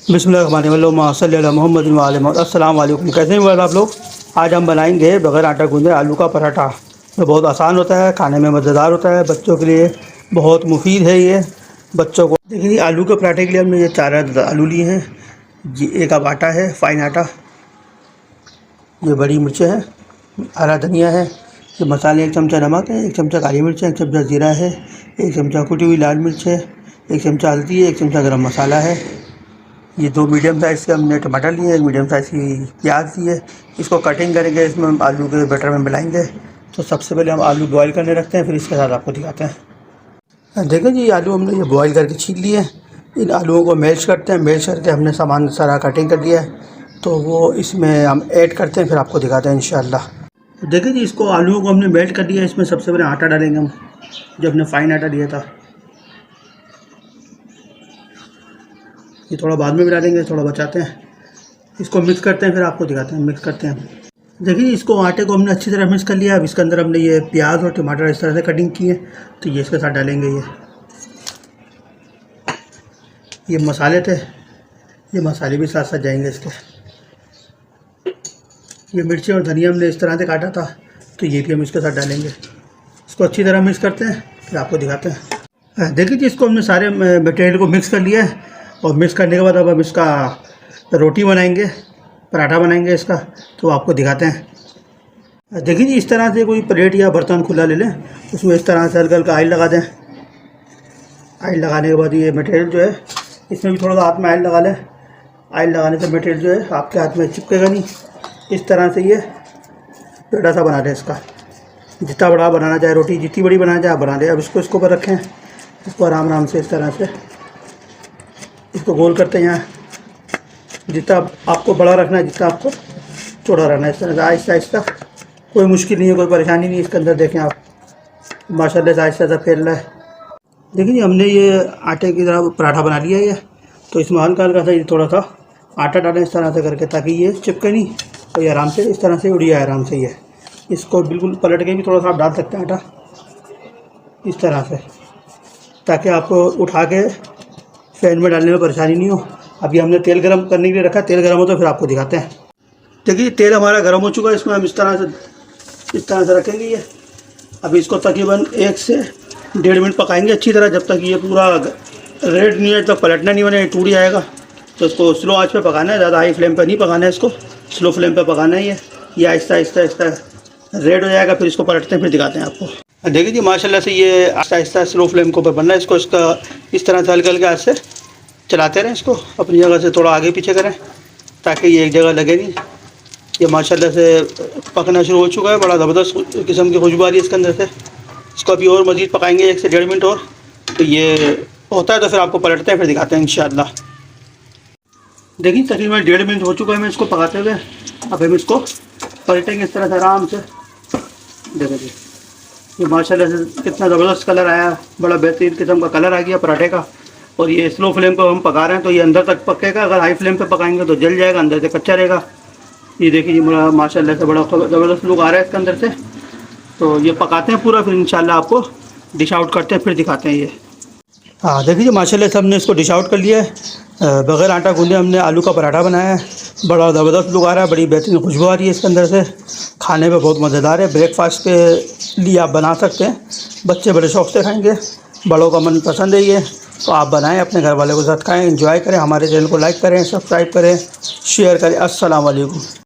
बिस्मिल्लाहिर्रहमानिर्रहीम मोहम्मद अस्सलाम वालेकुम। कैसे हैं आप लोग? आज हम बनाएंगे बग़ैर आटा गूंदे आलू का पराठा। ये बहुत आसान होता है, खाने में मज़ेदार होता है, बच्चों के लिए बहुत मुफीद है। ये बच्चों को देखिए, आलू के पराठे के लिए हमने ये 4 आलू लिए हैं जी। 1 कप आटा है, फ़ाइन आटा। ये बड़ी मिर्चें हैं, हरा धनिया है, ये मसाले 1 चमचा नमक है, 1 चमचा काली मिर्च है, 1 चमचा ज़ीरा है, 1 चमचा कुटी हुई लाल मिर्च है, 1 चमचा हल्दी है, 1 चमचा गरम मसाला है। ये 2 मीडियम साइज़ के हमने टमाटर लिए, 1 मीडियम साइज़ की प्याज लिए। इसको कटिंग करेंगे, इसमें हम आलू के बैटर में मिलाएंगे। तो सबसे पहले हम आलू बॉईल करने रखते हैं, फिर इसके साथ आपको दिखाते हैं। देखें जी, आलू हमने ये बॉईल करके छील लिए। इन आलूओं को मैश करते हैं, मैश करके हमने सामान सारा कटिंग कर लिया है, तो वो इसमें हम ऐड करते हैं, फिर आपको दिखाते हैं इंशाअल्लाह। देखिए जी, इसको आलूओं को हमने मेल्ट कर दिया। इसमें सबसे पहले आटा डालेंगे हम, जो हमने फ़ाइन आटा लिया था। ये थोड़ा बाद में भी डालेंगे, थोड़ा बचाते हैं। इसको मिक्स करते हैं, फिर आपको दिखाते हैं। मिक्स करते हैं। देखिए, इसको आटे को हमने अच्छी तरह मिक्स कर लिया। अब इसके अंदर हमने ये प्याज और टमाटर इस तरह से कटिंग की है, तो ये इसके साथ डालेंगे। ये मसाले थे, ये मसाले भी साथ साथ जाएंगे इसके। ये मिर्ची और धनिया हमने इस तरह से काटा था, तो ये भी हम इसके साथ डालेंगे। इसको अच्छी तरह मिक्स करते हैं, फिर आपको दिखाते हैं। देखिए जी, इसको हमने सारे मटेरियल को मिक्स कर लिया है, और मिक्स करने के बाद अब हम इसका रोटी बनाएंगे, पराठा बनाएंगे इसका, तो आपको दिखाते हैं। देखिए जी, इस तरह से कोई प्लेट या बर्तन खुला ले लें, उसमें इस तरह से हल्का हल्का ऑयल लगा दें। ऑयल लगाने के बाद ये मटेरियल जो है, इसमें भी थोड़ा सा हाथ में ऑयल लगा लें। ऑयल लगाने से मटेरियल जो है आपके हाथ में चिपकेगा नहीं। इस तरह से ये पेड़ा सा बना दें इसका। जितना बड़ा बनाना चाहे रोटी, जितनी बड़ी बनाना चाहे आप बना दें। अब इसको ऊपर रखें, इसको आराम आराम से इस तरह से इसको गोल करते हैं। यहाँ जितना आपको बड़ा रखना है, जितना आपको चौड़ा रखना है, इस तरह से आहिस्ता आहिस्ता। कोई मुश्किल नहीं है, कोई परेशानी नहीं है। इसके अंदर देखें आप, माशाल्लाह से आहिस्ता आहिस्ता फैल रहा है। देखिए जी, हमने ये आटे की तरह पराठा बना लिया है ये। तो इसमें हल्का हल्का सा ये थोड़ा सा आटा डालें इस तरह से करके, ताकि ये चिपके नहीं और ये आराम से इस तरह से उड़ जाए आराम से। ये इसको बिल्कुल पलट के भी थोड़ा सा आप डाल सकते हैं आटा इस तरह से, ताकि आपको उठा के फैन में डालने में परेशानी नहीं हो। अभी हमने तेल गरम करने के लिए रखा, तेल गरम हो तो फिर आपको दिखाते हैं। देखिए, तेल हमारा गरम हो चुका है। इसमें हम इस तरह से रखेंगे ये। अभी इसको तकरीबन 1 से 1.5 मिनट पकाएंगे अच्छी तरह, जब तक ये पूरा रेड नहीं है, तब पलटना नहीं बने, टूट जाएगा। तो इसको स्लो आंच पे पकाना है, ज़्यादा हाई फ्लेम पे नहीं पकाना है, इसको स्लो फ्लेम पे पकाना है। ये आहिस्ता आहिस्ता आहिस्ता रेड हो जाएगा, फिर इसको पलटते हैं, फिर दिखाते हैं आपको। देखिए जी, माशाल्लाह से ये आहिस्ता आहिस्ता स्लो फ्लेम के ऊपर बनना है। इसको इसका इस तरह से हल्के हल्के हाथ से चलाते रहें। इसको अपनी जगह से थोड़ा आगे पीछे करें, ताकि ये एक जगह लगे नहीं। ये माशाल्लाह से पकना शुरू हो चुका है। बड़ा ज़बरदस्त किस्म की खुशबू आ रही है इसके अंदर से। इसको अभी और मज़ीद पकाएंगे 1 से 1.5 मिनट और। तो ये होता है तो फिर आपको पलटते हैं, फिर दिखाते हैं इंशाअल्लाह। देखिए, तकरीबन 1.5 मिनट हो चुका है मैं इसको पकाते हुए। अब हम इसको पलटेंगे इस तरह से आराम से। देखो जी, ये माशाल्लाह से कितना ज़बरदस्त कलर आया, बड़ा बेहतरीन किस्म का कलर आ गया पराठे का। और ये स्लो फ्लेम पर हम पका रहे हैं, तो ये अंदर तक पकेगा। अगर हाई फ्लेम पे पकाएंगे तो जल जाएगा, अंदर से कच्चा रहेगा। ये देखिए जी, बड़ा माशाल्लाह से बड़ा ज़बरदस्त लुक आ रहा है इसके अंदर से। तो ये पकाते हैं पूरा, फिर इंशाल्लाह आपको डिश आउट करते हैं, फिर दिखाते हैं ये। हाँ, देखिए जी, माशाल्लाह से हमने इसको डिश आउट कर लिया है। बग़ैर आटा गूंदे हमने आलू का पराठा बनाया है। बड़ा ज़बरदस्त लुक आ रहा है, बड़ी बेहतरीन खुशबू आ रही है इसके अंदर से। खाने में बहुत मज़ेदार है। ब्रेकफास्ट के लिए आप बना सकते हैं, बच्चे बड़े शौक़ से खाएंगे, बड़ों का मन पसंद है ये। तो आप बनाएं, अपने घर वालों के साथ खाएं, एंजॉय करें। हमारे चैनल को लाइक करें, सब्सक्राइब करें, शेयर करें। अस्सलाम वालेकुम।